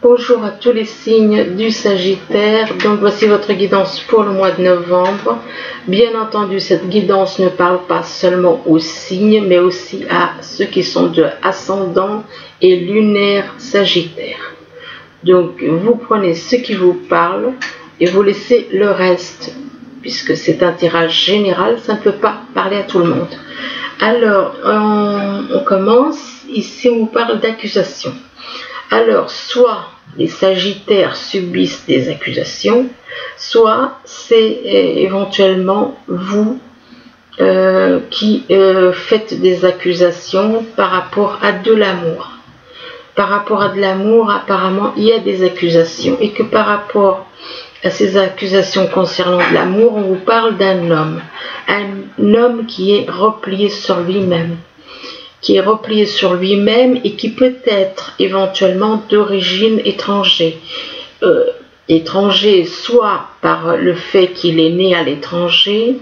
Bonjour à tous les signes du Sagittaire. Donc voici votre guidance pour le mois de novembre. Bien entendu, cette guidance ne parle pas seulement aux signes, mais aussi à ceux qui sont de ascendant et lunaire Sagittaire. Donc vous prenez ce qui vous parle et vous laissez le reste, puisque c'est un tirage général, ça ne peut pas parler à tout le monde. Alors, on commence. Ici, on vous parle d'accusation. Alors, soit les Sagittaires subissent des accusations, soit c'est éventuellement vous qui faites des accusations par rapport à de l'amour. Par rapport à de l'amour, apparemment, il y a des accusations. Et que par rapport à ces accusations concernant de l'amour, on vous parle d'un homme. Un homme qui est replié sur lui-même. Qui est replié sur lui-même et qui peut être éventuellement d'origine étrangère. Étranger soit par le fait qu'il est né à l'étranger,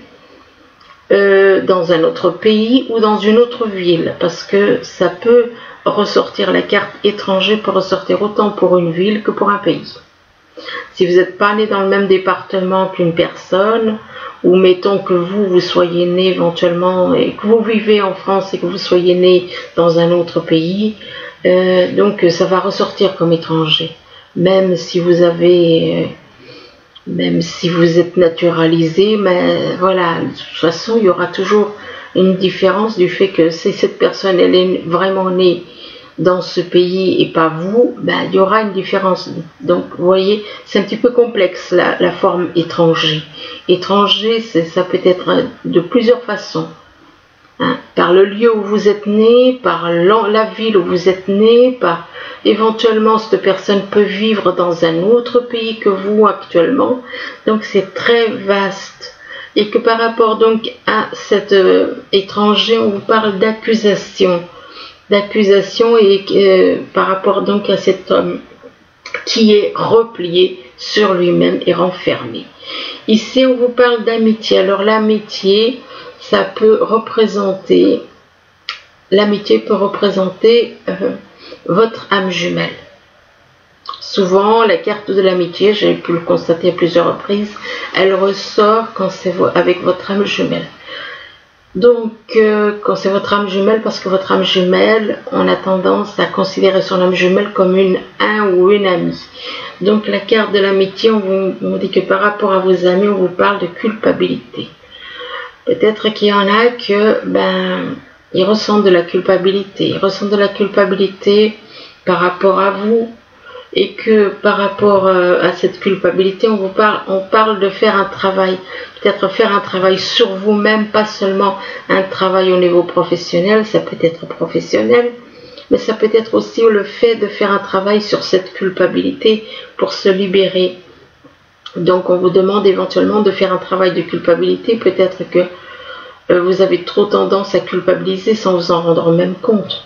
dans un autre pays ou dans une autre ville, parce que ça peut ressortir, la carte étranger peut ressortir autant pour une ville que pour un pays. Si vous n'êtes pas né dans le même département qu'une personne, ou mettons que vous soyez né éventuellement et que vous vivez en France et que vous soyez né dans un autre pays, donc ça va ressortir comme étranger. Même si vous avez, même si vous êtes naturalisé, mais voilà, de toute façon il y aura toujours une différence du fait que si cette personne elle est vraiment née dans ce pays et pas vous, ben, il y aura une différence. Donc vous voyez, c'est un petit peu complexe la forme étranger. Étranger, ça peut être de plusieurs façons. Hein, par le lieu où vous êtes né, par la ville où vous êtes né, par éventuellement cette personne peut vivre dans un autre pays que vous actuellement. Donc c'est très vaste. Et que par rapport donc à cet étranger, on vous parle d'accusation. D'accusation et par rapport donc à cet homme qui est replié sur lui-même et renfermé. Ici, on vous parle d'amitié. Alors l'amitié, ça peut représenter, l'amitié peut représenter votre âme jumelle. Souvent, la carte de l'amitié, j'ai pu le constater à plusieurs reprises, elle ressort quand c'est avec votre âme jumelle. Donc, quand c'est votre âme jumelle, parce que votre âme jumelle, on a tendance à considérer son âme jumelle comme un ou une amie. Donc, la carte de l'amitié, on vous dit que par rapport à vos amis, on vous parle de culpabilité. Peut-être qu'il y en a que, ils ressentent de la culpabilité. Ils ressentent de la culpabilité par rapport à vous. Et que par rapport à cette culpabilité, on parle de faire un travail, peut-être faire un travail sur vous-même, pas seulement un travail au niveau professionnel, ça peut être professionnel, mais ça peut être aussi le fait de faire un travail sur cette culpabilité pour se libérer. Donc on vous demande éventuellement de faire un travail de culpabilité, peut-être que vous avez trop tendance à culpabiliser sans vous en rendre même compte.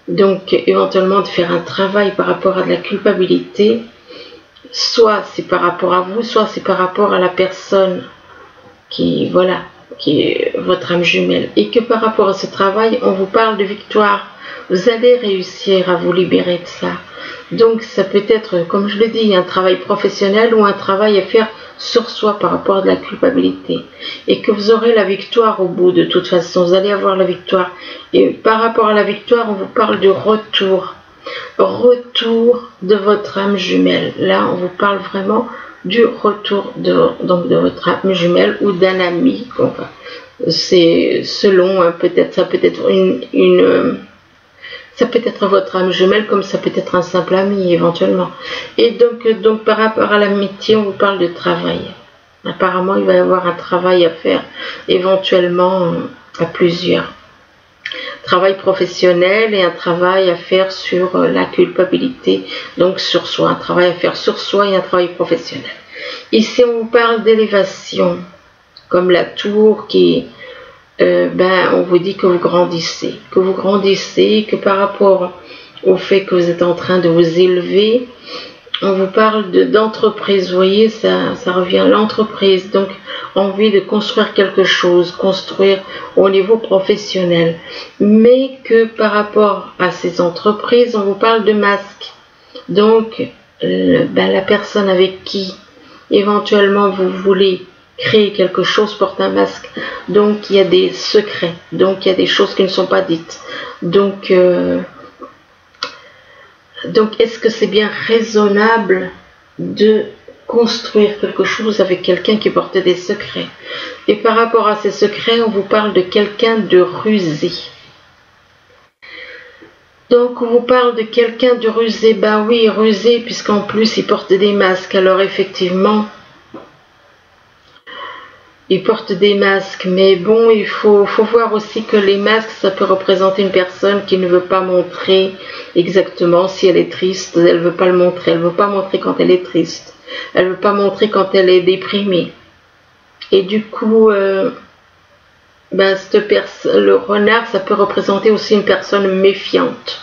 Donc, éventuellement, de faire un travail par rapport à de la culpabilité, soit c'est par rapport à vous, soit c'est par rapport à la personne qui est votre âme jumelle. Et que par rapport à ce travail, on vous parle de victoire. Vous allez réussir à vous libérer de ça. Donc, ça peut être, comme je le dis, un travail professionnel ou un travail à faire sur soi par rapport à de la culpabilité. Et que vous aurez la victoire au bout de toute façon. Vous allez avoir la victoire. Et par rapport à la victoire, on vous parle de retour. Retour de votre âme jumelle. Là, on vous parle vraiment du retour de votre âme jumelle ou d'un ami. Enfin, c'est selon, peut-être, ça peut être ça peut être votre âme jumelle comme ça peut être un simple ami éventuellement. Et donc par rapport à l'amitié, on vous parle de travail. Apparemment, il va y avoir un travail à faire éventuellement à plusieurs. Travail professionnel et un travail à faire sur la culpabilité, donc sur soi. Un travail à faire sur soi et un travail professionnel. Ici, on vous parle d'élévation, comme la tour qui on vous dit que vous grandissez, que par rapport au fait que vous êtes en train de vous élever, on vous parle d'entreprise, vous voyez, ça revient à l'entreprise, donc envie de construire quelque chose, construire au niveau professionnel, mais que par rapport à ces entreprises, on vous parle de masques. Donc, la personne avec qui éventuellement vous voulez créer quelque chose porte un masque. Donc, il y a des secrets. Donc, il y a des choses qui ne sont pas dites. Donc est-ce que c'est bien raisonnable de construire quelque chose avec quelqu'un qui porte des secrets? Et par rapport à ces secrets, on vous parle de quelqu'un de rusé. Donc on vous parle de quelqu'un de rusé. Ben oui, rusé, puisqu'en plus il porte des masques. Alors effectivement, il porte des masques, mais bon, il faut voir aussi que les masques, ça peut représenter une personne qui ne veut pas montrer exactement si elle est triste, elle ne veut pas le montrer, elle ne veut pas montrer quand elle est triste, elle ne veut pas montrer quand elle est déprimée. Et du coup, le renard, ça peut représenter aussi une personne méfiante,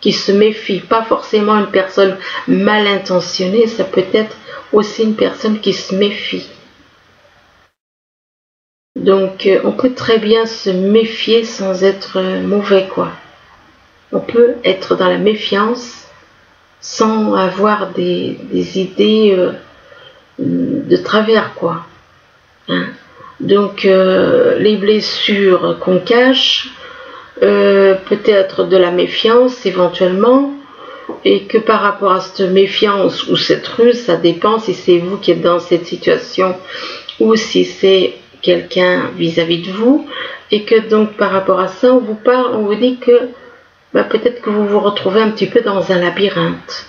qui se méfie, pas forcément une personne mal intentionnée, ça peut être aussi une personne qui se méfie. Donc, on peut très bien se méfier sans être mauvais, quoi. On peut être dans la méfiance sans avoir des idées de travers, quoi. Hein? Donc, les blessures qu'on cache, peut-être de la méfiance éventuellement, et que par rapport à cette méfiance ou cette ruse, ça dépend si c'est vous qui êtes dans cette situation ou si c'est quelqu'un vis-à-vis de vous, et que donc par rapport à ça, on vous parle, on vous dit que peut-être que vous vous retrouvez un petit peu dans un labyrinthe,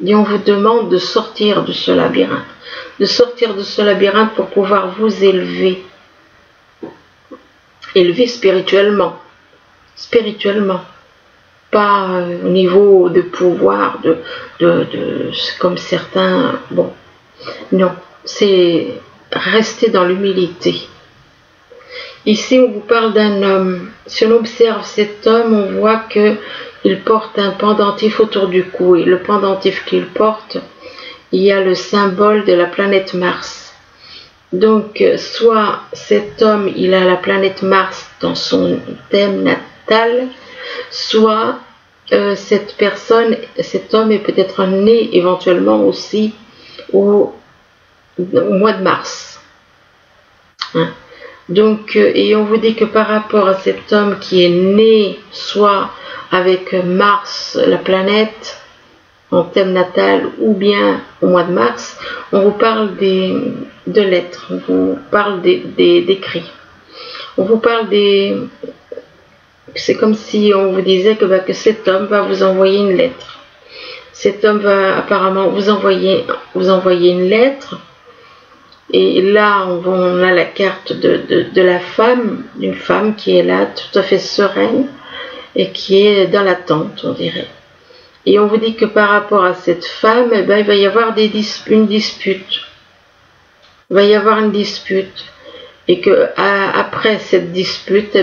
et on vous demande de sortir de ce labyrinthe, pour pouvoir vous élever spirituellement, pas au niveau de pouvoir, comme certains, bon, non, c'est rester dans l'humilité. Ici, on vous parle d'un homme. Si on observe cet homme, on voit qu'il porte un pendentif autour du cou. Et le pendentif qu'il porte, il y a le symbole de la planète Mars. Donc, soit cet homme, il a la planète Mars dans son thème natal, soit cet homme est peut-être né éventuellement aussi au mois de mars. Hein? Donc, et on vous dit que par rapport à cet homme qui est né soit avec Mars, la planète, en thème natal, ou bien au mois de mars, on vous parle de lettres, on vous parle d'écrits. On vous parle c'est comme si on vous disait que cet homme va vous envoyer une lettre. Cet homme va apparemment vous envoyer une lettre. Et là, on a la carte de la femme, d'une femme qui est là, tout à fait sereine, et qui est dans l'attente, on dirait. Et on vous dit que par rapport à cette femme, il va y avoir une dispute. Il va y avoir une dispute. Et que après cette dispute,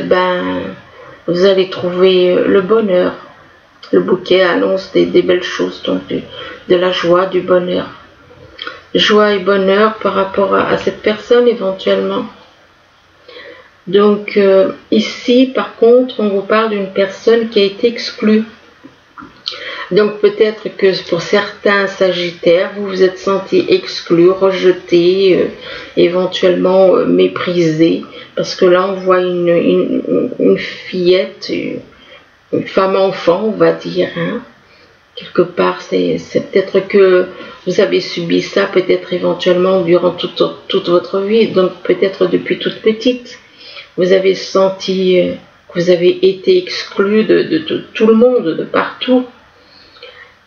vous allez trouver le bonheur. Le bouquet annonce des belles choses, donc de la joie, du bonheur. Joie et bonheur par rapport à cette personne éventuellement. Donc ici, par contre, on vous parle d'une personne qui a été exclue. Donc peut-être que pour certains sagittaires, vous vous êtes senti exclu, rejeté, éventuellement méprisé, parce que là on voit une fillette, une femme enfant, on va dire, hein. Quelque part, c'est peut-être que vous avez subi ça, peut-être éventuellement durant toute votre vie, donc peut-être depuis toute petite. Vous avez senti que vous avez été exclu de tout le monde, de partout.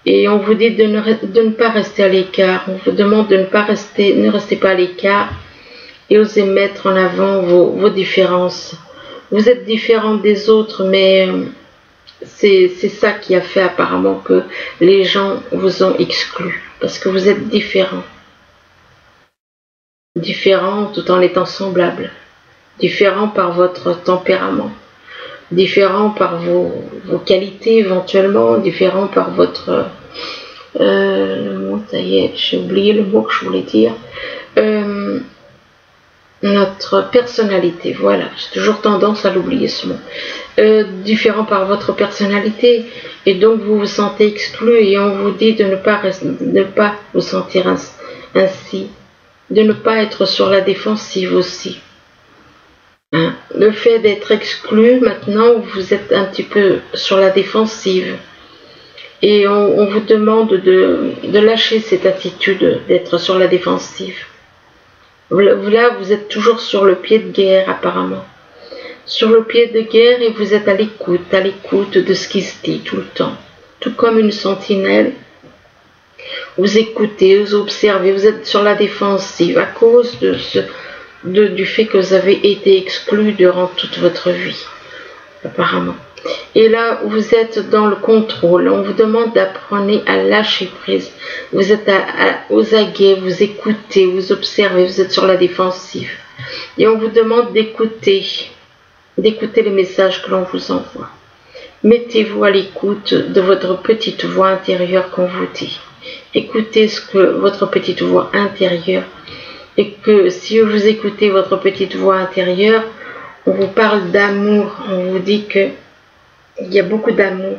Et on vous dit de ne pas rester à l'écart. On vous demande de ne restez pas à l'écart et osez mettre en avant vos différences. Vous êtes différents des autres, mais c'est ça qui a fait apparemment que les gens vous ont exclus, parce que vous êtes différents. Différents tout en étant semblables. Différents par votre tempérament. Différents par vos qualités éventuellement. Différents par votre... ça y est, j'ai oublié le mot que je voulais dire. Notre personnalité, voilà. J'ai toujours tendance à l'oublier ce mot. différent par votre personnalité, et donc vous vous sentez exclu, et on vous dit de ne pas vous sentir ainsi, de ne pas être sur la défensive aussi. Hein? Le fait d'être exclu, maintenant vous êtes un petit peu sur la défensive, et on vous demande de lâcher cette attitude d'être sur la défensive. Là, vous êtes toujours sur le pied de guerre apparemment. Sur le pied de guerre, et vous êtes à l'écoute de ce qui se dit tout le temps. Tout comme une sentinelle. Vous écoutez, vous observez, vous êtes sur la défensive à cause du fait que vous avez été exclu durant toute votre vie, apparemment. Et là, vous êtes dans le contrôle. On vous demande d'apprendre à lâcher prise. Vous êtes aux aguets, vous écoutez, vous observez, vous êtes sur la défensive. Et on vous demande d'écouter les messages que l'on vous envoie. Mettez-vous à l'écoute de votre petite voix intérieure qu'on vous dit. Écoutez ce que votre petite voix intérieure, et que si vous écoutez votre petite voix intérieure, on vous parle d'amour, on vous dit que il y a beaucoup d'amour.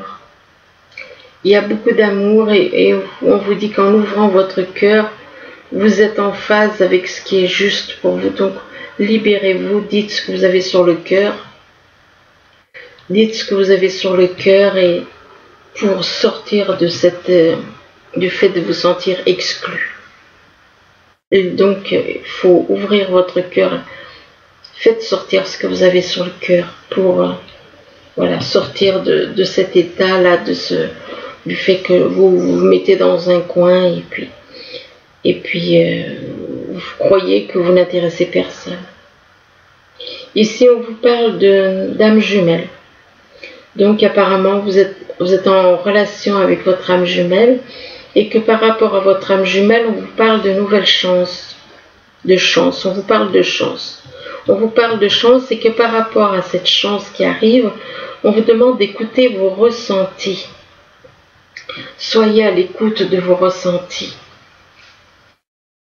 Il y a beaucoup d'amour, et on vous dit qu'en ouvrant votre cœur, vous êtes en phase avec ce qui est juste pour vous. Donc, libérez-vous, dites ce que vous avez sur le cœur. Dites ce que vous avez sur le cœur, et pour sortir de du fait de vous sentir exclu. Et donc, il faut ouvrir votre cœur. Faites sortir ce que vous avez sur le cœur pour voilà, sortir de cet état-là, du fait que vous vous mettez dans un coin, et puis vous croyez que vous n'intéressez personne. Ici, on vous parle d'âme jumelle. Donc apparemment, vous êtes en relation avec votre âme jumelle, et que par rapport à votre âme jumelle, on vous parle de nouvelles chances, on vous parle de chance. On vous parle de chance, et que par rapport à cette chance qui arrive, on vous demande d'écouter vos ressentis. Soyez à l'écoute de vos ressentis.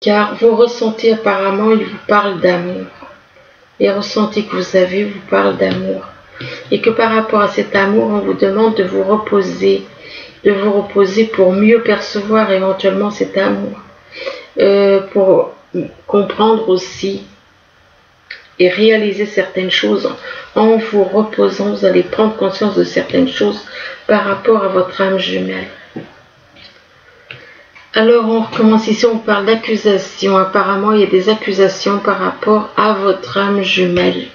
Car vos ressentis, apparemment, ils vous parlent d'amour. Les ressentis que vous avez vous parlent d'amour. Et que par rapport à cet amour, on vous demande de vous reposer pour mieux percevoir éventuellement cet amour. Pour comprendre aussi et réaliser certaines choses. En vous reposant, vous allez prendre conscience de certaines choses par rapport à votre âme jumelle. Alors on recommence ici, on parle d'accusations. Apparemment, il y a des accusations par rapport à votre âme jumelle.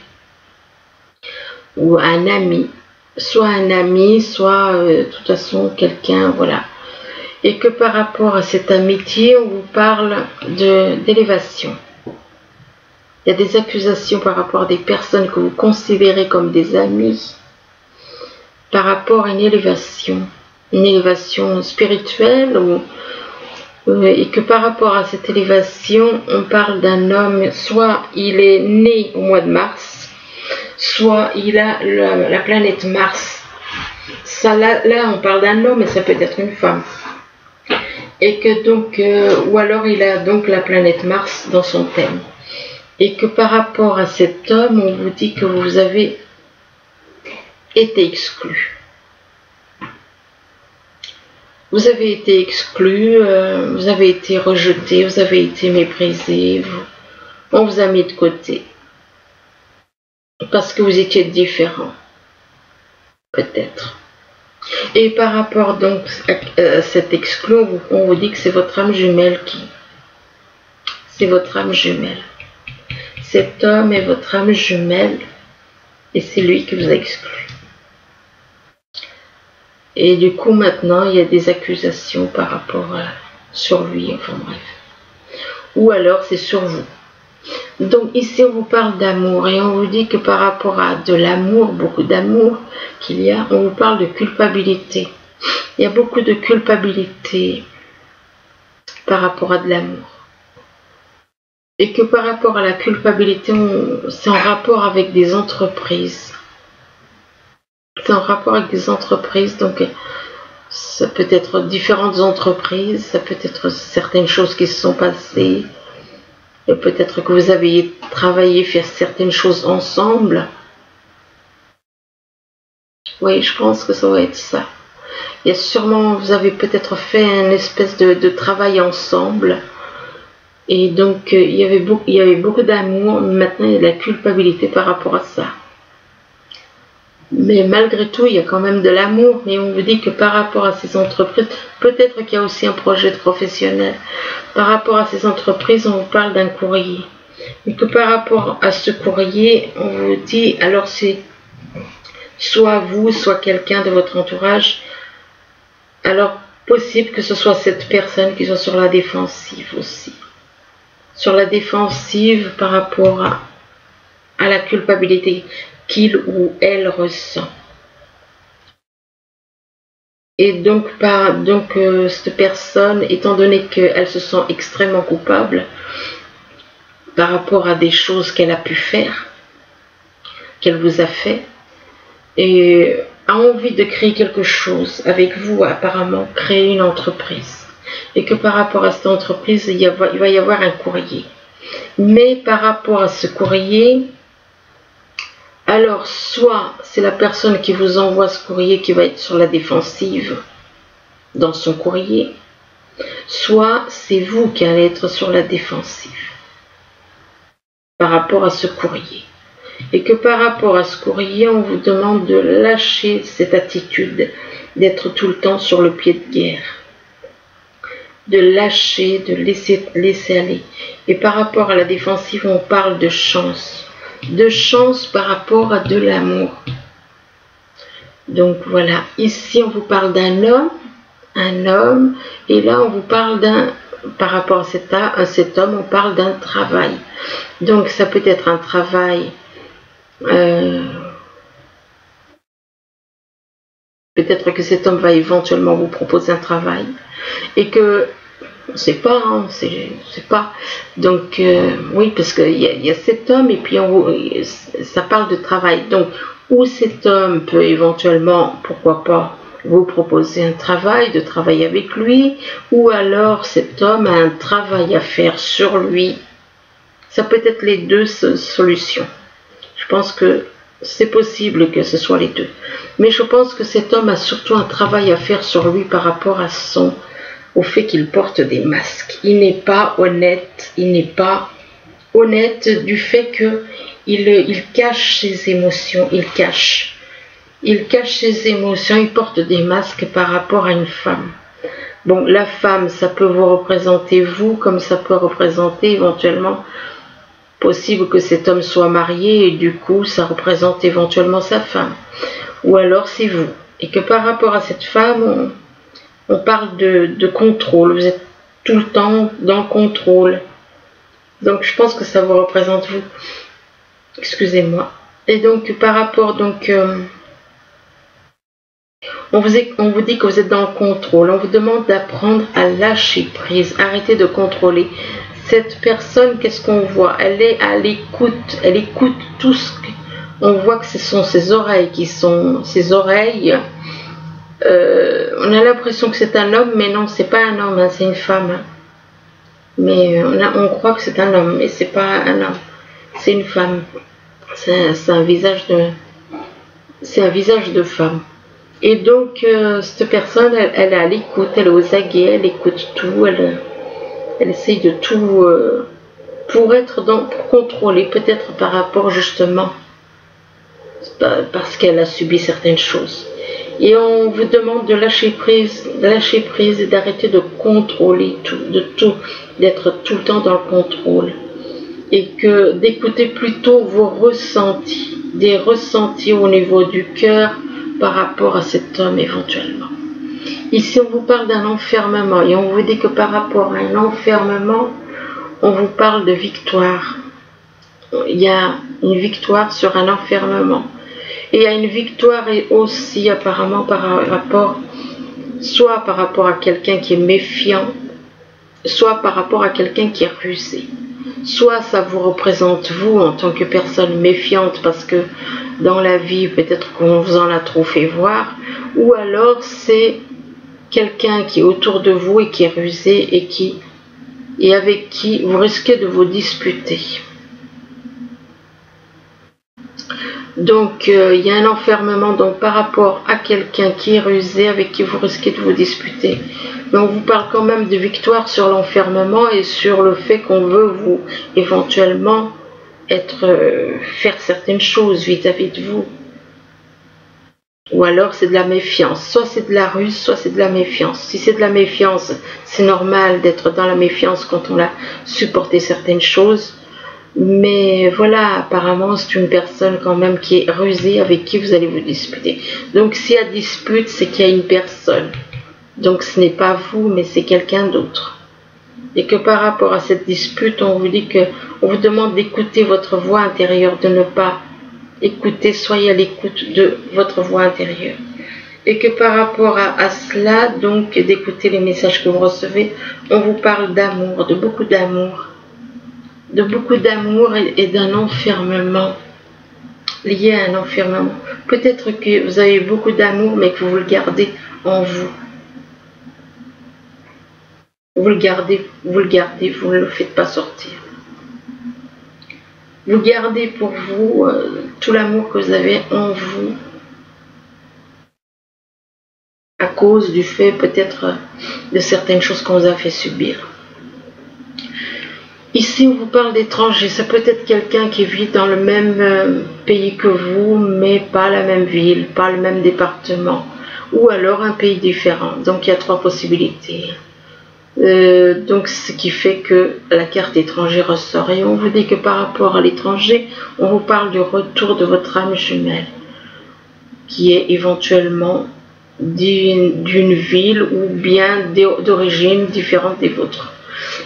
Ou un ami. Soit un ami, soit de toute façon quelqu'un, voilà. Et que par rapport à cette amitié, on vous parle d'élévation. Il y a des accusations par rapport à des personnes que vous considérez comme des amis, par rapport à une élévation spirituelle, et que par rapport à cette élévation, on parle d'un homme, soit il est né au mois de mars, soit il a la planète Mars. Ça, là, on parle d'un homme, mais ça peut être une femme. Et que donc, ou alors il a donc la planète Mars dans son thème. Et que par rapport à cet homme, on vous dit que vous avez été exclu. Vous avez été exclu, vous avez été rejeté, vous avez été méprisé, on vous a mis de côté. Parce que vous étiez différent. Peut-être. Et par rapport donc à cet exclu, on vous dit que c'est votre âme jumelle c'est votre âme jumelle. Cet homme est votre âme jumelle, et c'est lui qui vous a exclu. Et du coup, maintenant, il y a des accusations par rapport sur lui, enfin bref. Ou alors, c'est sur vous. Donc ici, on vous parle d'amour, et on vous dit que par rapport à de l'amour, beaucoup d'amour qu'il y a, on vous parle de culpabilité. Il y a beaucoup de culpabilité par rapport à de l'amour. Et que par rapport à la culpabilité, c'est en rapport avec des entreprises. C'est en rapport avec des entreprises, donc ça peut être différentes entreprises, ça peut être certaines choses qui se sont passées, et peut-être que vous avez travaillé, fait certaines choses ensemble, Oui, je pense que ça va être ça. Il y a sûrement, vous avez peut-être fait une espèce de travail ensemble. Et donc, il y avait beaucoup d'amour. Maintenant, il y a de la culpabilité par rapport à ça. Mais malgré tout, il y a quand même de l'amour. Et on vous dit que par rapport à ces entreprises, peut-être qu'il y a aussi un projet de professionnel. Par rapport à ces entreprises, on vous parle d'un courrier. Et que par rapport à ce courrier, on vous dit, alors c'est soit vous, soit quelqu'un de votre entourage. Alors, possible que ce soit cette personne qui soit sur la défensive aussi. Sur la défensive par rapport à la culpabilité qu'il ou elle ressent. Et donc, cette personne, étant donné qu'elle se sent extrêmement coupable par rapport à des choses qu'elle a pu faire, qu'elle vous a fait, et a envie de créer quelque chose avec vous, apparemment, créer une entreprise. Et que par rapport à cette entreprise, il va y avoir un courrier. Mais par rapport à ce courrier, alors soit c'est la personne qui vous envoie ce courrier qui va être sur la défensive dans son courrier, soit c'est vous qui allez être sur la défensive par rapport à ce courrier. Et que par rapport à ce courrier, on vous demande de lâcher cette attitude d'être tout le temps sur le pied de guerre. De lâcher, de laisser aller. Et par rapport à la défensive, on parle de chance. De chance par rapport à de l'amour. Donc voilà, ici on vous parle d'un homme, et là on vous parle par rapport à cet homme, on parle d'un travail. Donc ça peut être un travail, peut-être que cet homme va éventuellement vous proposer un travail, et que c'est pas. Donc oui, parce qu'il y a cet homme et puis ça parle de travail. Donc où cet homme peut éventuellement, pourquoi pas, vous proposer un travail, de travailler avec lui, ou alors cet homme a un travail à faire sur lui. Ça peut être les deux solutions. Je pense que c'est possible que ce soit les deux. Mais je pense que cet homme a surtout un travail à faire sur lui par rapport au fait qu'il porte des masques. Il n'est pas honnête, du fait qu'il cache ses émotions, il cache ses émotions, il porte des masques par rapport à une femme. Bon, la femme, ça peut vous représenter vous, comme ça peut représenter éventuellement, possible que cet homme soit marié et du coup, ça représente éventuellement sa femme. Ou alors c'est vous. Et que par rapport à cette femme, on parle de contrôle, vous êtes tout le temps dans le contrôle. Donc je pense que ça vous représente vous. Excusez-moi. Et donc par rapport, on vous dit que vous êtes dans le contrôle. On vous demande d'apprendre à lâcher prise, arrêter de contrôler. Cette personne, qu'est-ce qu'on voit? Elle est à l'écoute, elle écoute tout ce que... On voit que ce sont ses oreilles qui sont... Ses oreilles... on a l'impression que c'est un homme, mais non, c'est pas un homme, hein, c'est une femme. Hein. Mais on croit que c'est un homme, mais c'est pas un homme, c'est une femme. C'est un visage de femme. Et donc cette personne, elle est à l'écoute, elle est aux aguets, elle écoute tout, elle essaye de tout pour contrôler, peut-être par rapport justement parce qu'elle a subi certaines choses. Et on vous demande de lâcher prise et d'arrêter de contrôler tout, d'être tout le temps dans le contrôle. Et que d'écouter plutôt vos ressentis, des ressentis au niveau du cœur par rapport à cet homme éventuellement. Ici, on vous parle d'un enfermement et on vous dit que par rapport à un enfermement, on vous parle de victoire. Il y a une victoire sur un enfermement. Et il y a une victoire et aussi apparemment soit par rapport à quelqu'un qui est méfiant, soit par rapport à quelqu'un qui est rusé. Soit ça vous représente vous en tant que personne méfiante parce que dans la vie peut-être qu'on vous en a trop fait voir, ou alors c'est quelqu'un qui est autour de vous et qui est rusé et avec qui vous risquez de vous disputer. Donc il y a un enfermement donc par rapport à quelqu'un qui est rusé, avec qui vous risquez de vous disputer. Mais on vous parle quand même de victoire sur l'enfermement et sur le fait qu'on veut vous éventuellement faire certaines choses vis-à-vis de vous. Ou alors c'est de la méfiance, soit c'est de la ruse, soit c'est de la méfiance. Si c'est de la méfiance, c'est normal d'être dans la méfiance quand on a supporté certaines choses. Mais voilà, apparemment c'est une personne quand même qui est rusée, avec qui vous allez vous disputer. Donc s'il y a dispute, c'est qu'il y a une personne. Donc ce n'est pas vous, mais c'est quelqu'un d'autre. Et que par rapport à cette dispute, on vous dit que on vous demande d'écouter votre voix intérieure, de ne pas écouter, soyez à l'écoute de votre voix intérieure. Et que par rapport à cela, donc d'écouter les messages que vous recevez, on vous parle d'amour, de beaucoup d'amour et d'un enfermement, lié à un enfermement. Peut-être que vous avez beaucoup d'amour, mais que vous le gardez en vous. Vous le gardez, vous ne le faites pas sortir. Vous gardez pour vous tout l'amour que vous avez en vous, à cause du fait peut-être de certaines choses qu'on vous a fait subir. Ici, on vous parle d'étrangers. Ça peut être quelqu'un qui vit dans le même pays que vous, mais pas la même ville, pas le même département, ou alors un pays différent. Donc, il y a 3 possibilités. Donc, ce qui fait que la carte étranger ressort. Et on vous dit que par rapport à l'étranger, on vous parle du retour de votre âme jumelle, qui est éventuellement d'une ville ou bien d'origine différente des vôtres.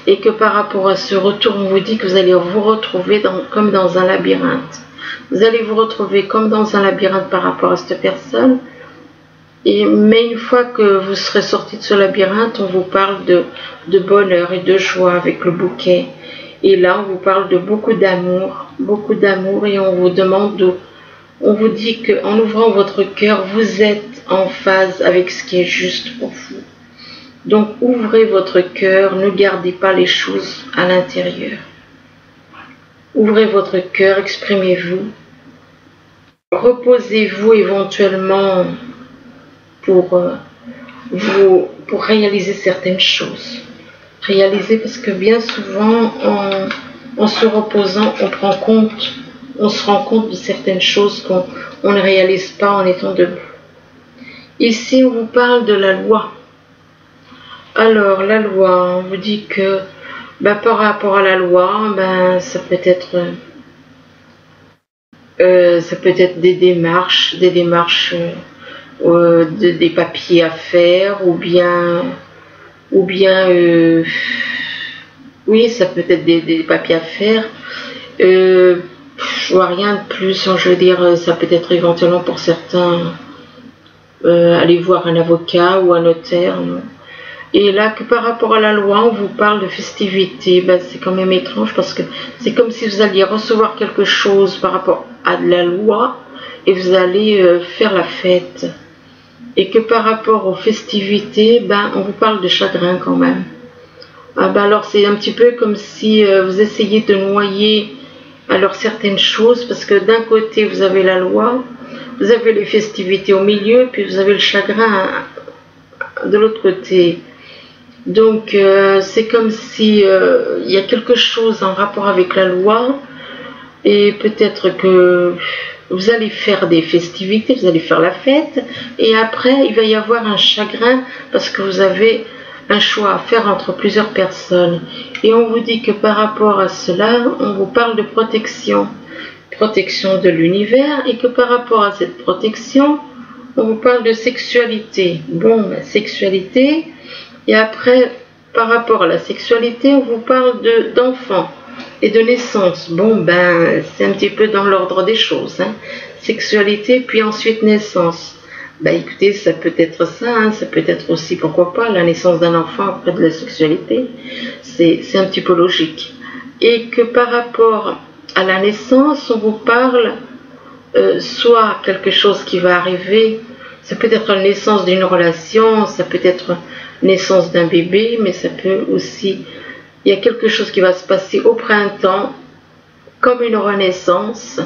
Et que par rapport à ce retour, on vous dit que vous allez vous retrouver comme dans un labyrinthe. Vous allez vous retrouver comme dans un labyrinthe par rapport à cette personne. Mais une fois que vous serez sorti de ce labyrinthe, on vous parle de bonheur et de joie avec le bouquet. Et là, on vous parle de beaucoup d'amour, et on vous demande, on vous dit qu'en ouvrant votre cœur, vous êtes en phase avec ce qui est juste pour vous. Donc, ouvrez votre cœur, ne gardez pas les choses à l'intérieur. Ouvrez votre cœur, exprimez-vous. Reposez-vous éventuellement pour réaliser certaines choses. Réaliser parce que bien souvent, en se reposant, on se rend compte de certaines choses qu'on ne réalise pas en étant debout. Ici, on vous parle de la loi. Alors, la loi, on vous dit que par rapport à la loi, ça peut être des démarches, des papiers à faire, ou bien oui, ça peut être des papiers à faire. Je vois rien de plus, je veux dire, ça peut être éventuellement pour certains aller voir un avocat ou un notaire, non. Et là, que par rapport à la loi, on vous parle de festivités. C'est quand même étrange parce que c'est comme si vous alliez recevoir quelque chose par rapport à la loi et vous allez faire la fête. Et que par rapport aux festivités, on vous parle de chagrin quand même. Alors c'est un petit peu comme si vous essayez de noyer alors certaines choses, parce que d'un côté vous avez la loi, vous avez les festivités au milieu, puis vous avez le chagrin de l'autre côté. Donc c'est comme si il y a quelque chose en rapport avec la loi, et peut-être que vous allez faire des festivités, vous allez faire la fête, et après il va y avoir un chagrin parce que vous avez un choix à faire entre plusieurs personnes. Et on vous dit que par rapport à cela, on vous parle de protection de l'univers, et que par rapport à cette protection, on vous parle de sexualité. Sexualité. Et après, par rapport à la sexualité, on vous parle d'enfants et de naissance. C'est un petit peu dans l'ordre des choses. Sexualité, puis ensuite naissance. Écoutez, ça peut être ça, ça peut être aussi, pourquoi pas, la naissance d'un enfant après de la sexualité. C'est un petit peu logique. Et que par rapport à la naissance, on vous parle soit quelque chose qui va arriver, ça peut être la naissance d'une relation, ça peut être naissance d'un bébé, mais ça peut aussi, il y a quelque chose qui va se passer au printemps, comme une renaissance,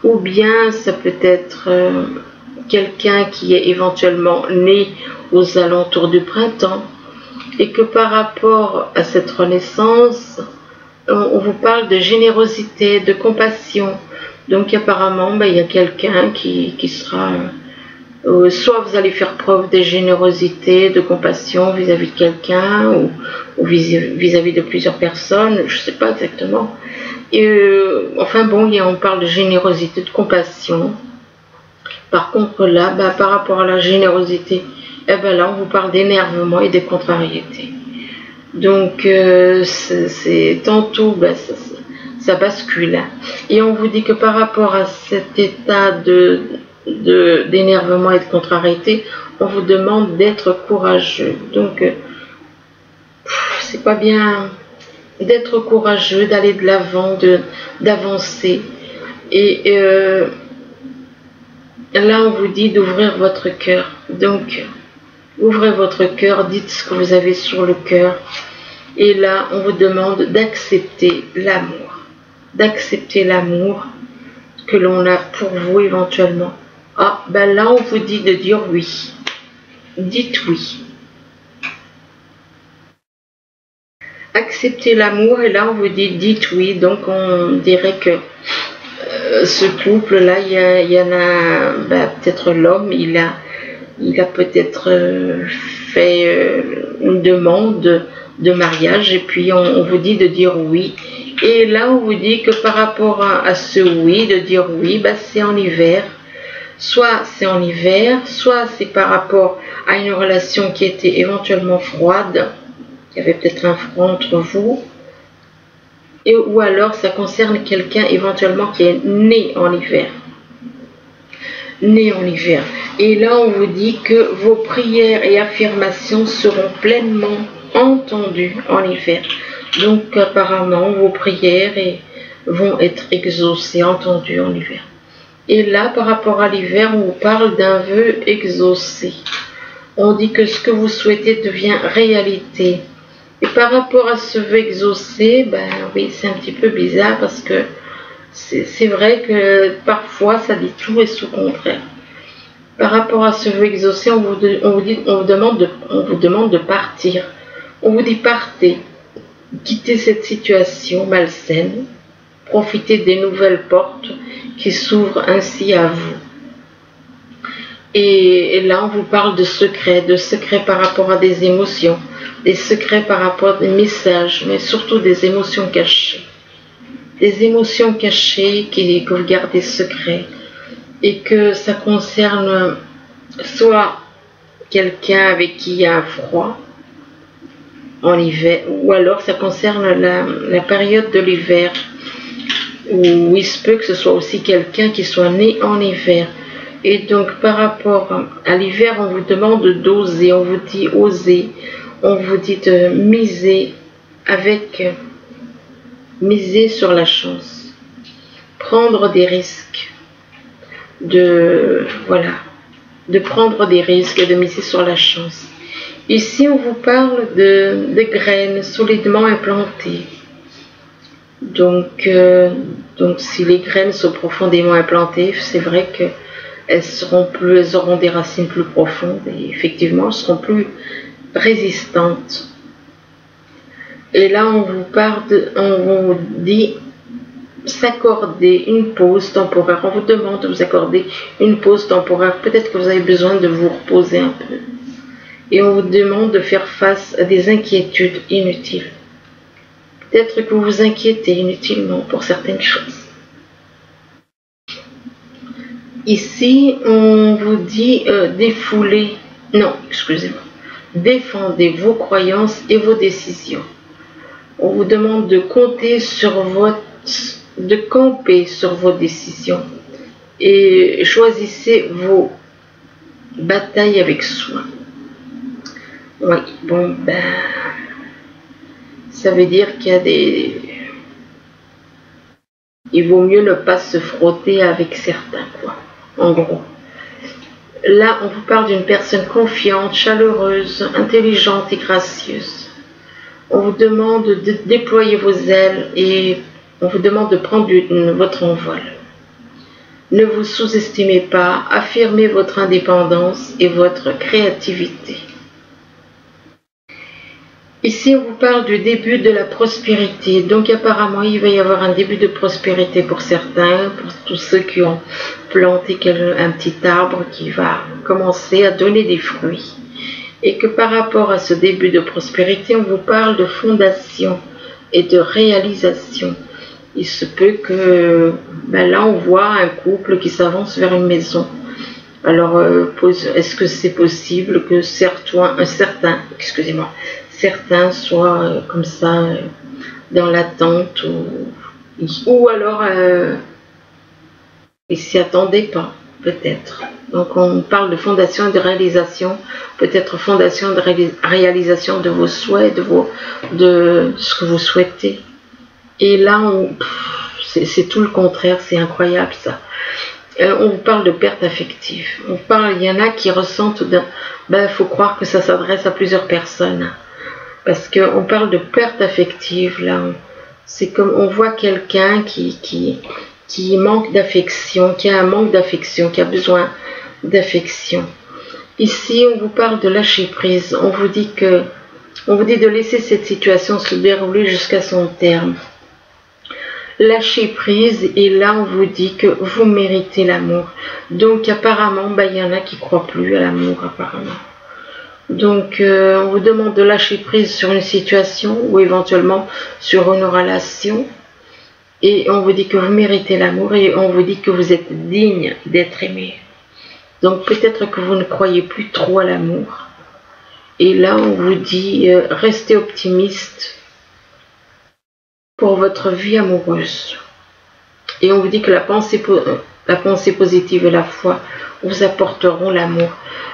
ou bien ça peut être quelqu'un qui est éventuellement né aux alentours du printemps, et que par rapport à cette renaissance, on vous parle de générosité, de compassion. Donc apparemment, il y a quelqu'un qui sera... soit vous allez faire preuve de générosité, de compassion vis-à-vis de quelqu'un, ou vis-à-vis de plusieurs personnes, je ne sais pas exactement. Et, enfin bon, on parle de générosité, de compassion. Par contre là, par rapport à la générosité, là on vous parle d'énervement et de contrariété. Donc c'est tantôt ça bascule. Et on vous dit que par rapport à cet état d'énervement et de contrariété, on vous demande d'être courageux. Donc c'est pas bien d'être courageux, d'aller de l'avant, d'avancer. Et là on vous dit d'ouvrir votre cœur. Donc ouvrez votre cœur, dites ce que vous avez sur le cœur. Et là, on vous demande d'accepter l'amour. D'accepter l'amour que l'on a pour vous éventuellement. Là, on vous dit de dire oui. Dites oui. Acceptez l'amour et là, on vous dit dites oui. Donc, on dirait que ce couple-là, il y en a peut-être l'homme, il a peut-être fait une demande de mariage et puis on vous dit de dire oui. Et là on vous dit que par rapport à ce oui, de dire oui, c'est en hiver. Soit c'est en hiver, soit c'est par rapport à une relation qui était éventuellement froide, il y avait peut-être un froid entre vous, ou alors ça concerne quelqu'un éventuellement qui est né en hiver. Né en hiver. Et là, on vous dit que vos prières et affirmations seront pleinement entendues en hiver. Donc, apparemment, vos prières vont être exaucées, entendues en hiver. Et là, par rapport à l'hiver, on vous parle d'un vœu exaucé. On dit que ce que vous souhaitez devient réalité. Et par rapport à ce vœu exaucé, oui, c'est un petit peu bizarre parce que c'est vrai que parfois ça dit tout et son contraire. Par rapport à ce vœu exaucé, on vous demande de partir. On vous dit partez, quittez cette situation malsaine, profitez des nouvelles portes qui s'ouvrent ainsi à vous. Et là, on vous parle de secrets par rapport à des émotions, des secrets par rapport à des messages, mais surtout des émotions cachées. Des émotions cachées que vous gardez secrets et que ça concerne soit quelqu'un avec qui il y a un froid en hiver, ou alors ça concerne la période de l'hiver, où il se peut que ce soit aussi quelqu'un qui soit né en hiver. Et donc par rapport à l'hiver, on vous demande d'oser, on vous dit oser, on vous dit de miser sur la chance, prendre des risques, de prendre des risques et de miser sur la chance. Ici, on vous parle de graines solidement implantées. Donc si les graines sont profondément implantées, c'est vrai qu'elles auront des racines plus profondes et effectivement, elles seront plus résistantes. Et là, on vous dit s'accorder une pause temporaire. On vous demande de vous accorder une pause temporaire. Peut-être que vous avez besoin de vous reposer un peu. Et on vous demande de faire face à des inquiétudes inutiles. Peut-être que vous vous inquiétez inutilement pour certaines choses. Ici, on vous dit défendez vos croyances et vos décisions. On vous demande de camper sur vos décisions et choisissez vos batailles avec soin. Oui, ça veut dire il vaut mieux ne pas se frotter avec certains, en gros. Là, on vous parle d'une personne confiante, chaleureuse, intelligente et gracieuse. On vous demande de déployer vos ailes et On vous demande de prendre votre envol. Ne vous sous-estimez pas, affirmez votre indépendance et votre créativité. Ici, on vous parle du début de la prospérité. Donc, apparemment, il va y avoir un début de prospérité pour certains, pour tous ceux qui ont planté un petit arbre qui va commencer à donner des fruits. Et que par rapport à ce début de prospérité, on vous parle de fondation et de réalisation. Il se peut que, là, on voit un couple qui s'avance vers une maison. Alors, est-ce que c'est possible que certains soient comme ça dans l'attente ou alors ils s'y attendaient pas, peut-être. Donc, on parle de fondation et de réalisation, peut-être fondation de réalisation de vos souhaits, de ce que vous souhaitez. Et là, c'est tout le contraire, c'est incroyable ça. On vous parle de perte affective. Il y en a qui ressentent, faut croire que ça s'adresse à plusieurs personnes. Parce qu'on parle de perte affective, là. C'est comme on voit quelqu'un qui manque d'affection, qui a un manque d'affection, qui a besoin d'affection. Ici, on vous parle de lâcher prise. On vous dit de laisser cette situation se dérouler jusqu'à son terme. Lâcher prise, et là on vous dit que vous méritez l'amour. Donc apparemment, il y en a qui ne croient plus à l'amour apparemment. Donc on vous demande de lâcher prise sur une situation ou éventuellement sur une relation. Et on vous dit que vous méritez l'amour et on vous dit que vous êtes digne d'être aimé. Donc peut-être que vous ne croyez plus trop à l'amour. Et là on vous dit restez optimiste pour votre vie amoureuse. Et on vous dit que la pensée positive et la foi vous apporteront l'amour.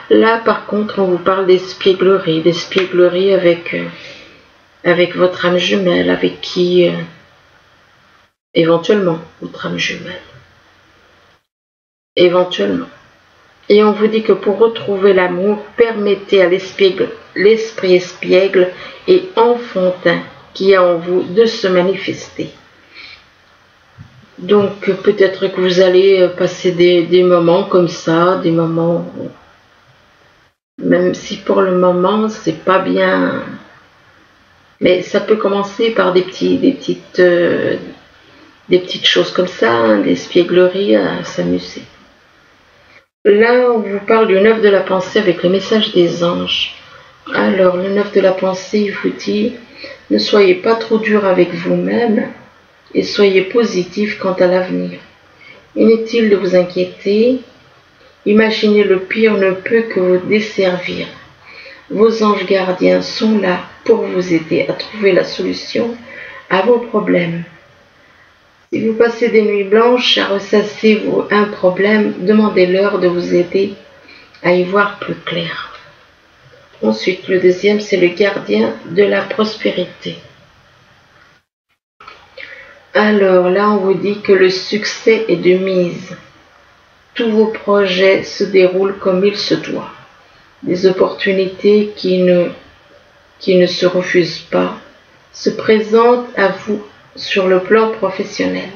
Là, par contre, on vous parle d'espièglerie avec votre âme jumelle, avec qui, éventuellement, votre âme jumelle. Éventuellement. Et on vous dit que pour retrouver l'amour, permettez à l'esprit espiègle et enfantin qui est en vous de se manifester. Donc peut-être que vous allez passer des moments comme ça, des moments, même si pour le moment c'est pas bien, mais ça peut commencer par des petites choses comme ça, des espiègleries à s'amuser. Là on vous parle du 9 de la pensée avec le message des anges. Alors le 9 de la pensée, il vous dit: ne soyez pas trop dur avec vous-même et soyez positif quant à l'avenir. Inutile de vous inquiéter. Imaginer le pire ne peut que vous desservir. Vos anges gardiens sont là pour vous aider à trouver la solution à vos problèmes. Si vous passez des nuits blanches à ressasser un problème, demandez-leur de vous aider à y voir plus clair. Ensuite, le deuxième, c'est le gardien de la prospérité. Alors là, on vous dit que le succès est de mise. Tous vos projets se déroulent comme il se doit. Des opportunités qui ne se refusent pas se présentent à vous sur le plan professionnel.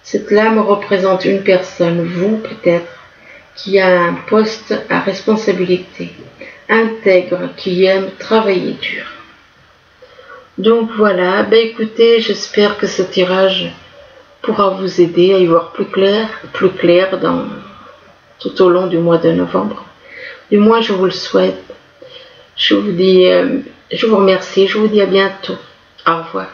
Cette lame représente une personne, vous peut-être, qui a un poste à responsabilité, intègre, qui aime travailler dur. Donc voilà, écoutez, j'espère que ce tirage pourra vous aider à y voir plus clair tout au long du mois de novembre. Du moins, je vous le souhaite. Je vous remercie, je vous dis à bientôt. Au revoir.